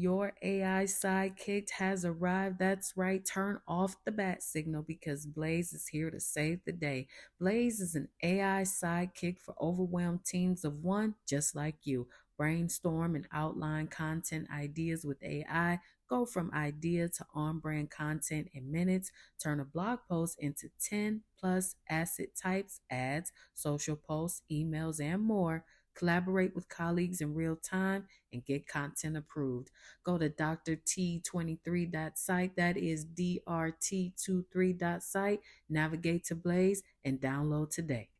Your AI sidekick has arrived. That's right. Turn off the bat signal because Blaze is here to save the day. Blaze is an AI sidekick for overwhelmed teams of one just like you. Brainstorm and outline content ideas with AI. Go from idea to on brand content in minutes. Turn a blog post into 10 plus asset types, ads, social posts, emails, and more. Collaborate with colleagues in real time and get content approved. Go to drT23.site. That is DRT23.site. Navigate to Blaze and download today.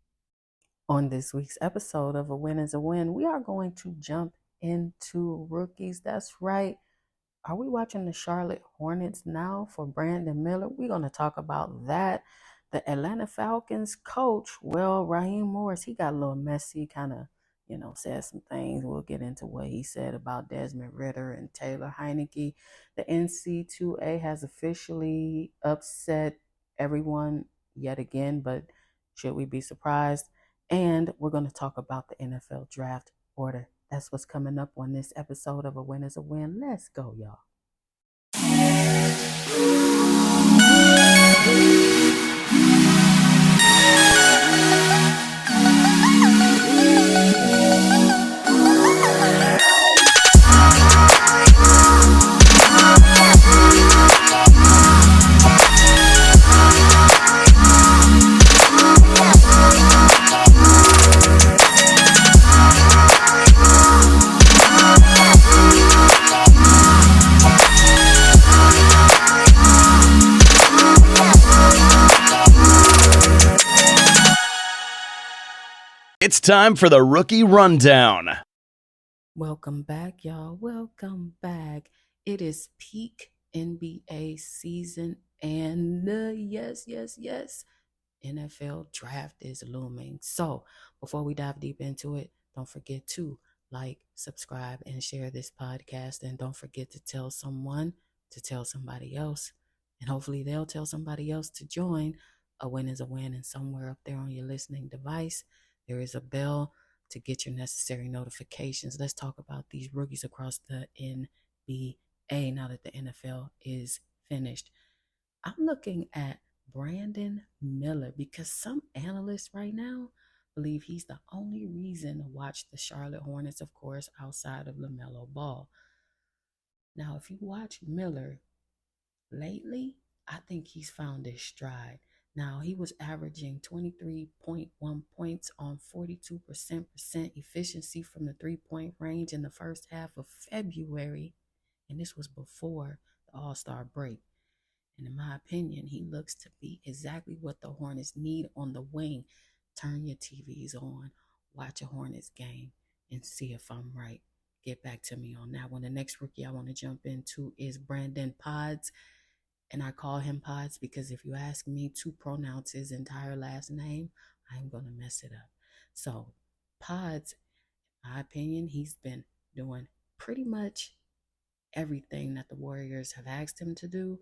On this week's episode of A Win is a Win, we are going to jump into rookies. That's right. Are we watching the Charlotte Hornets now for Brandon Miller? We're going to talk about that. The Atlanta Falcons coach, well, Raheem Morris, he got a little messy, kind of, said some things. We'll get into what he said about Desmond Ritter and Taylor Heineke. The NC2A has officially upset everyone yet again, but should we be surprised? And we're going to talk about the NFL draft order. That's what's coming up on this episode of A Win is a Win. Let's go, y'all. It's time for the Rookie Rundown. Welcome back, y'all. Welcome back. It is peak NBA season, and yes, NFL draft is looming. So, before we dive deep into it, don't forget to like, subscribe, and share this podcast. And don't forget to tell someone to tell somebody else. And hopefully, they'll tell somebody else to join. A win is a win. And somewhere up there on your listening device, there is a bell to get your necessary notifications. Let's talk about these rookies across the NBA now that the NFL is finished. I'm looking at Brandon Miller because some analysts right now believe he's the only reason to watch the Charlotte Hornets, of course, outside of LaMelo Ball. Now, if you watch Miller lately, I think he's found his stride. Now, he was averaging 23.1 points on 42% efficiency from the three-point range in the first half of February, and this was before the All-Star break. And in my opinion, he looks to be exactly what the Hornets need on the wing. Turn your TVs on, watch a Hornets game, and see if I'm right. Get back to me on that one. The next rookie I want to jump into is Brandon Pods. And I call him Pods because if you ask me to pronounce his entire last name, I'm going to mess it up. So, Pods, in my opinion, he's been doing pretty much everything that the Warriors have asked him to do.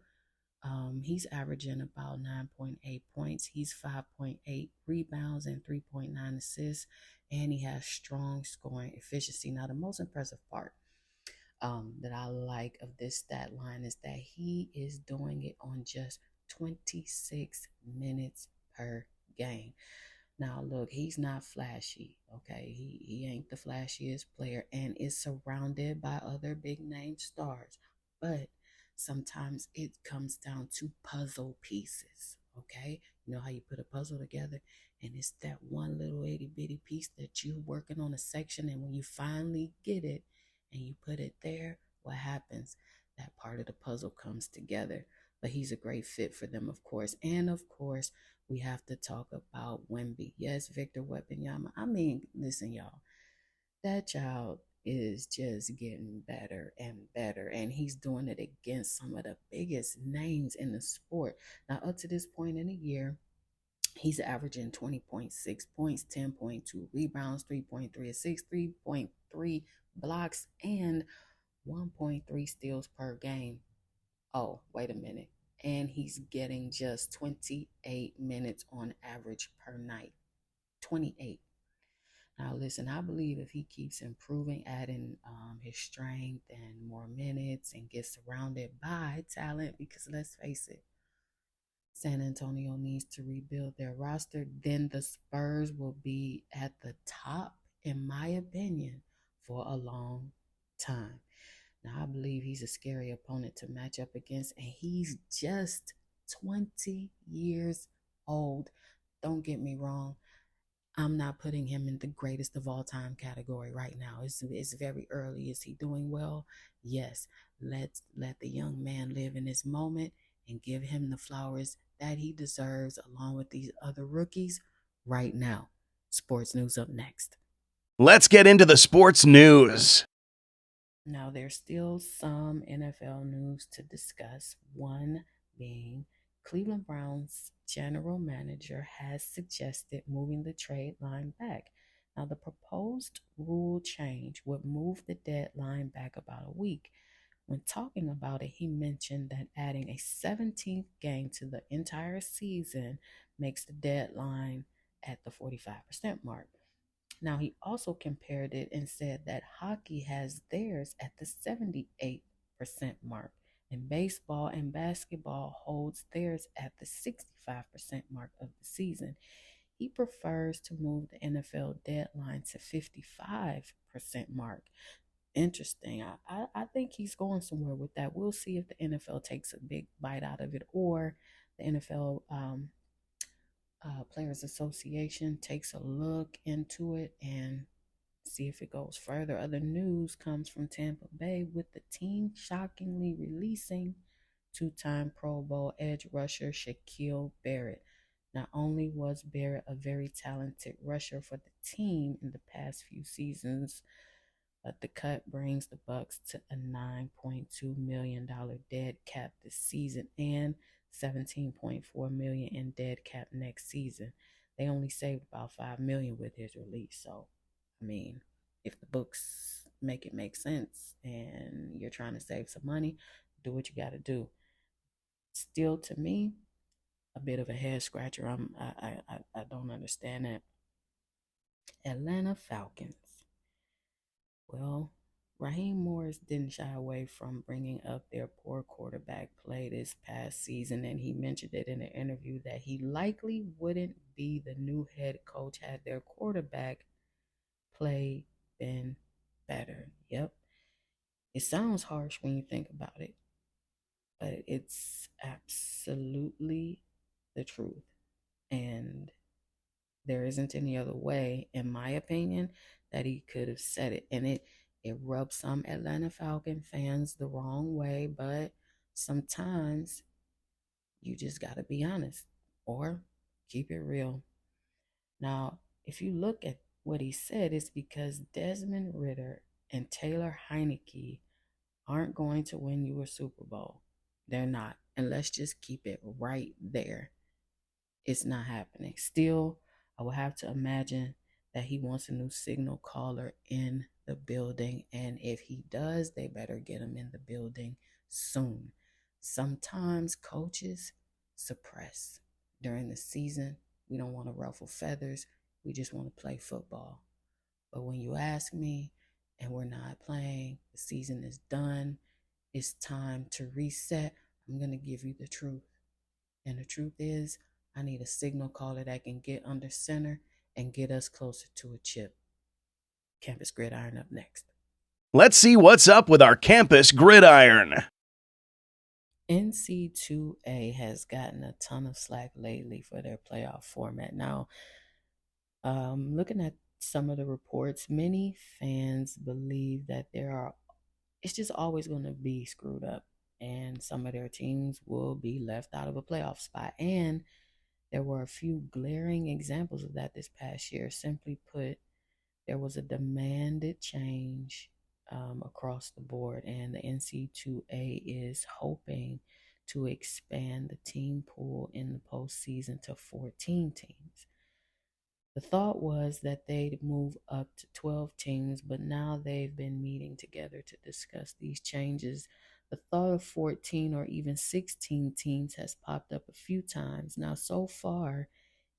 He's averaging about 9.8 points. He's 5.8 rebounds and 3.9 assists, and he has strong scoring efficiency. Now, the most impressive part that I like of this stat line is that he is doing it on just 26 minutes per game. Now, look, he's not flashy, okay? He ain't the flashiest player and is surrounded by other big name stars. But sometimes it comes down to puzzle pieces, okay? You know how you put a puzzle together and it's that one little itty bitty piece that you're working on a section, and when you finally get it and you put it there, what happens? That part of the puzzle comes together. But he's a great fit for them, of course. And of course, we have to talk about Wemby. Yes, Victor Wembanyama. I mean, listen, y'all, that child is just getting better and better, and he's doing it against some of the biggest names in the sport. Now, up to this point in the year, he's averaging 20.6 points, 10.2 rebounds, 3.3 assists, 3.3 blocks, and 1.3 steals per game. Oh, wait a minute. And he's getting just 28 minutes on average per night. 28. Now, listen, I believe if he keeps improving, adding his strength and more minutes, minutes and get surrounded by talent, because let's face it, San Antonio needs to rebuild their roster, then the Spurs will be at the top, in my opinion, for a long time. Now, I believe he's a scary opponent to match up against, and he's just 20 years old. Don't get me wrong. I'm not putting him in the greatest of all time category right now. It's very early. Is he doing well? Yes. Let's let the young man live in his moment and give him the flowers that he deserves, along with these other rookies right now. Sports news up next. Let's get into the sports news. Now, there's still some NFL news to discuss, one being Cleveland Browns general manager has suggested moving the trade line back. Now, the proposed rule change would move the deadline back about a week. When talking about it, he mentioned that adding a 17th game to the entire season makes the deadline at the 45% mark. Now, he also compared it and said that hockey has theirs at the 78% mark, and baseball and basketball holds theirs at the 65% mark of the season. He prefers to move the NFL deadline to 55% mark. Interesting. I think he's going somewhere with that. We'll see if the NFL takes a big bite out of it, or the NFL Players Association takes a look into it and see if it goes further. Other news comes from Tampa Bay, with the team shockingly releasing two-time Pro Bowl edge rusher Shaquille Barrett. Not only was Barrett a very talented rusher for the team in the past few seasons, but the cut brings the Bucks to a $9.2 million dead cap this season and $17.4 million in dead cap next season. They only saved about $5 million with his release. So, I mean, if the books make it make sense and you're trying to save some money, do what you got to do. Still, to me, a bit of a head scratcher. I don't understand that. Atlanta Falcons. Well, Raheem Morris didn't shy away from bringing up their poor quarterback play this past season, and he mentioned it in an interview that he likely wouldn't be the new head coach had their quarterback play been better. Yep. It sounds harsh when you think about it, but it's absolutely the truth. And there isn't any other way, in my opinion, that he could have said it. And it rubs some Atlanta Falcon fans the wrong way, but sometimes you just got to be honest or keep it real. Now, if you look at what he said, it's because Desmond Ridder and Taylor Heineke aren't going to win you a Super Bowl. They're not. And let's just keep it right there. It's not happening. Still, I will have to imagine that he wants a new signal caller in the building. And if he does, they better get him in the building soon. Sometimes coaches suppress during the season. We don't want to ruffle feathers. We just want to play football. But when you ask me and we're not playing, the season is done, it's time to reset, I'm going to give you the truth. And the truth is, I need a signal caller that can get under center and get us closer to a chip. Campus Gridiron up next. Let's see what's up with our Campus Gridiron. NC2A has gotten a ton of slack lately for their playoff format. Now, looking at some of the reports, many fans believe that it's just always going to be screwed up, and some of their teams will be left out of a playoff spot. And there were a few glaring examples of that this past year. Simply put, there was a demanded change across the board, and the NC2A is hoping to expand the team pool in the postseason to 14 teams. The thought was that they'd move up to 12 teams, but now they've been meeting together to discuss these changes. The thought of 14 or even 16 teams has popped up a few times. Now, so far,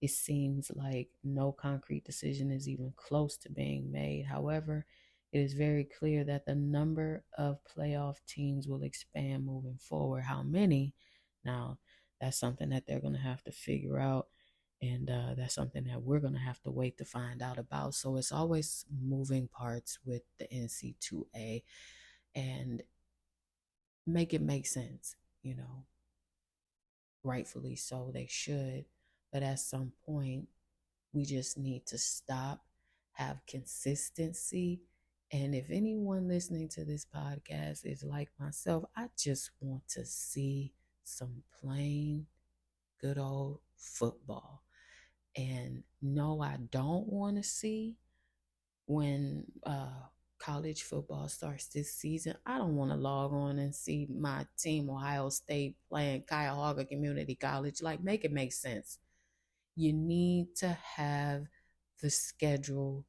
it seems like no concrete decision is even close to being made. However, It is very clear that the number of playoff teams will expand moving forward. How many? Now, that's something that they're going to have to figure out. And that's something that we're going to have to wait to find out about. So it's always moving parts with the NC2A, and make it make sense, rightfully so, they should. But at some point, we just need to stop, have consistency. And if anyone listening to this podcast is like myself, I just want to see some plain good old football. And no, I don't want to see when college football starts this season. I don't want to log on and see my team, Ohio State, playing Cuyahoga Community College. Like, make it make sense. You need to have the schedule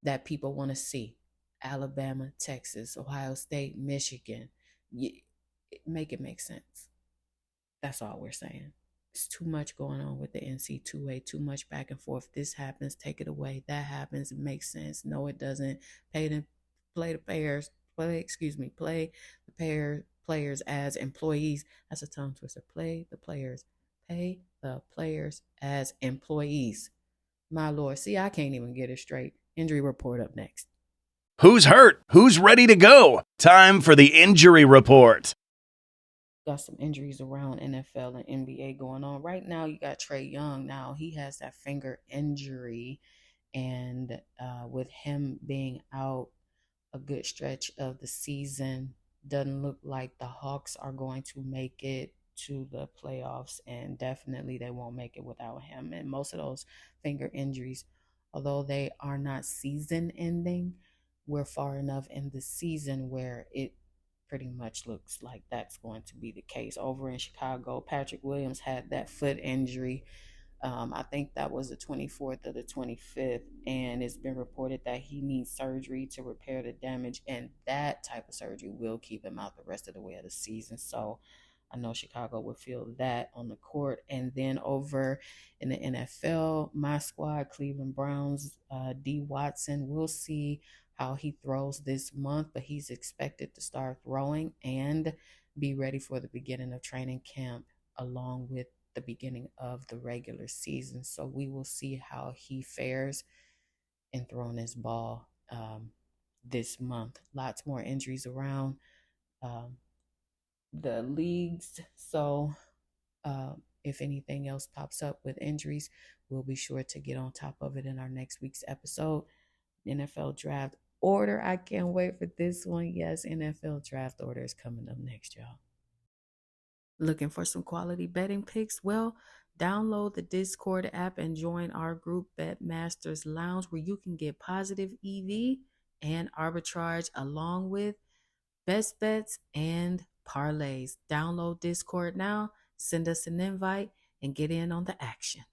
that people want to see. Alabama, Texas, Ohio State, Michigan. Make it make sense. That's all we're saying. It's too much going on with the NC2A, too much back and forth. This happens, take it away. That happens, it makes sense. No, it doesn't. Play the players as employees. That's a tongue twister. Pay the players as employees. My Lord. See, I can't even get it straight. Injury report up next. Who's hurt? Who's ready to go? Time for the injury report. Got some injuries around NFL and NBA going on. Right now, you got Trae Young. Now, he has that finger injury. And with him being out a good stretch of the season, doesn't look like the Hawks are going to make it to the playoffs, and definitely they won't make it without him. And most of those finger injuries, although they are not season ending, we're far enough in the season where it pretty much looks like that's going to be the case. Over in Chicago, Patrick Williams had that foot injury. I think that was the 24th or the 25th, and it's been reported that he needs surgery to repair the damage, and that type of surgery will keep him out the rest of the way of the season. So I know Chicago will feel that on the court. And then over in the NFL, my squad, Cleveland Browns, D. Watson, we'll see how he throws this month, but he's expected to start throwing and be ready for the beginning of training camp along with the beginning of the regular season. So we will see how he fares in throwing his ball this month. Lots more injuries around the leagues. So if anything else pops up with injuries, we'll be sure to get on top of it in our next week's episode. NFL draft order. I can't wait for this one. Yes, NFL draft order is coming up next, y'all. Looking for some quality betting picks? Well, download the Discord app and join our group, BetMasters Lounge, where you can get positive EV and arbitrage along with best bets and parlays. Download Discord now, send us an invite, and get in on the action.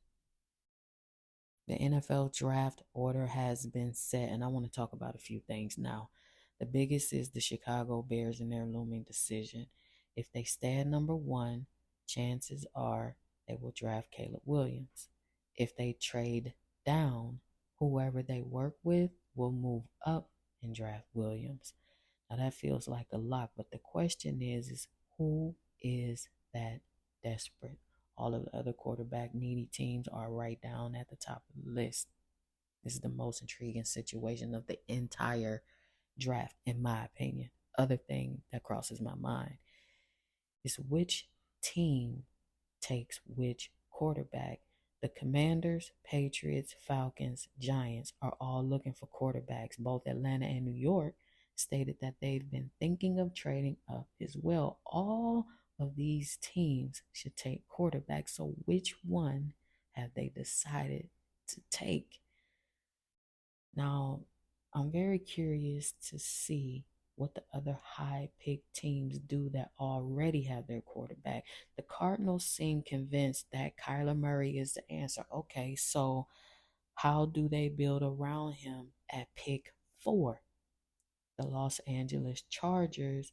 The NFL draft order has been set, and I want to talk about a few things now. The biggest is the Chicago Bears and their looming decision. If they stay at number 1, chances are they will draft Caleb Williams. If they trade down, whoever they work with will move up and draft Williams. Now that feels like a lot, but the question is who is that desperate? All of the other quarterback needy teams are right down at the top of the list. This is the most intriguing situation of the entire draft, in my opinion. Other thing that crosses my mind is which team takes which quarterback. The Commanders, Patriots, Falcons, Giants are all looking for quarterbacks. Both Atlanta and New York stated that they've been thinking of trading up as well. All of these teams should take quarterbacks. So which one have they decided to take? Now, I'm very curious to see what the other high-picked teams do that already have their quarterback. The Cardinals seem convinced that Kyler Murray is the answer. Okay, so how do they build around him at pick 4? The Los Angeles Chargers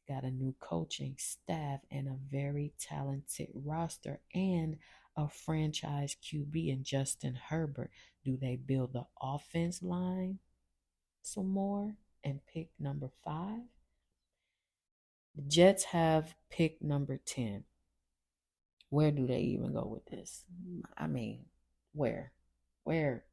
got a new coaching staff and a very talented roster and a franchise QB in Justin Herbert. Do they build the offense line some more and pick number 5. The Jets have pick number 10. Where do they even go with this? I mean, where? Where?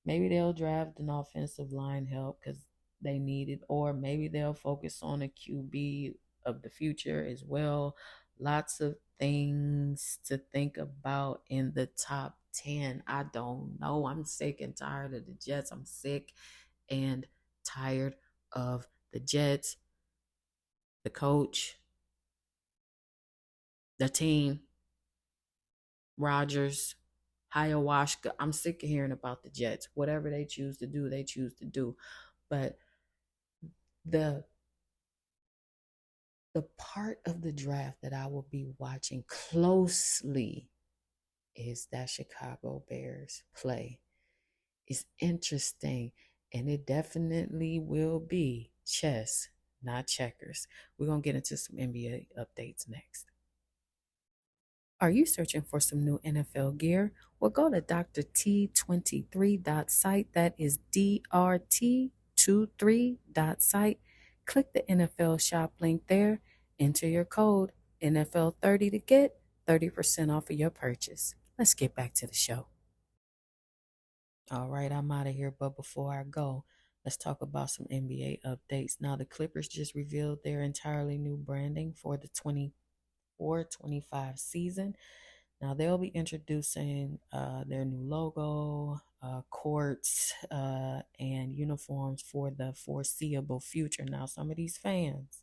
Maybe they'll draft an offensive line help because they need it, or maybe they'll focus on a QB of the future as well. Lots of things to think about in the top 10. I don't know. I'm sick and tired of the Jets. I'm sick and tired of the Jets, the coach, the team, Rodgers, ayahuasca. I'm sick of hearing about the Jets. Whatever they choose to do, they choose to do. But the part of the draft that I will be watching closely is that Chicago Bears play. It's interesting, and it definitely will be chess, not checkers. We're going to get into some NBA updates next. Are you searching for some new NFL gear? Well, go to drT23.site. That is DRT23.site. Click the NFL shop link there. Enter your code NFL30 to get 30% off of your purchase. Let's get back to the show. All right, I'm out of here. But before I go, let's talk about some NBA updates. Now, the Clippers just revealed their entirely new branding for the 24-25 season. Now they'll be introducing their new logo, courts, and uniforms for the foreseeable future. Now some of these fans,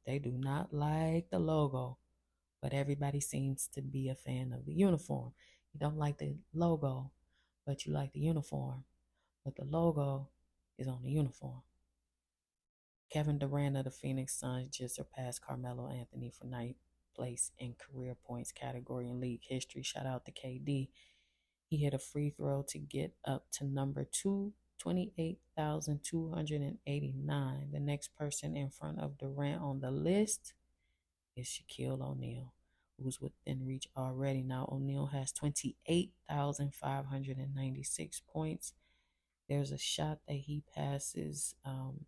they do not like the logo, but everybody seems to be a fan of the uniform. You don't like the logo, but you like the uniform, but the logo is on the uniform. Kevin Durant of the Phoenix Suns just surpassed Carmelo Anthony for ninth place in career points category in league history. Shout out to KD. He hit a free throw to get up to number 28,289. The next person in front of Durant on the list is Shaquille O'Neal, who's within reach already. Now O'Neal has 28,596 points. There's a shot that he passes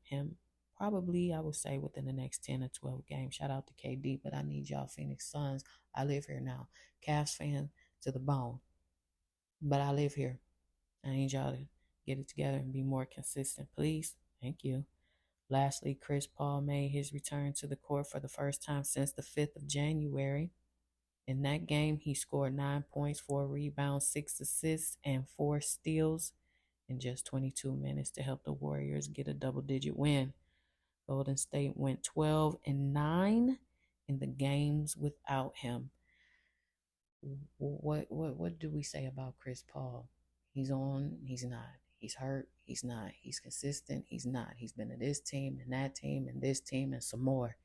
him probably, I would say, within the next 10 or 12 games. Shout out to KD, but I need y'all Phoenix Suns. I live here now. Cavs fan to the bone. But I live here. I need y'all to get it together and be more consistent, please. Thank you. Lastly, Chris Paul made his return to the court for the first time since the 5th of January. In that game, he scored 9 points, 4 rebounds, 6 assists, and 4 steals in just 22 minutes to help the Warriors get a double-digit win. Golden State went 12-9 in the games without him. What do we say about Chris Paul? He's on, he's not. He's hurt, he's not. He's consistent, he's not. He's been to this team and that team and this team and some more.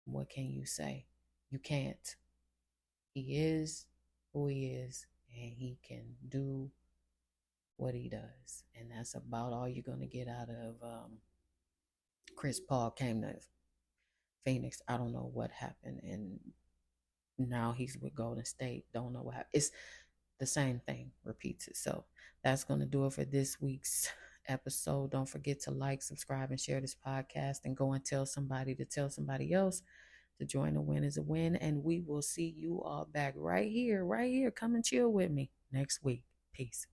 What can you say? You can't. He is who he is, and he can do what he does. And that's about all you're going to get out of Chris Paul. Came to Phoenix. I don't know what happened, and now he's with Golden State. Don't know what happened. It's the same thing repeats itself. That's going to do it for this week's episode. Don't forget to like, subscribe, and share this podcast, and go and tell somebody to tell somebody else to join The Win is a Win. And we will see you all back right here. Come and chill with me next week. Peace.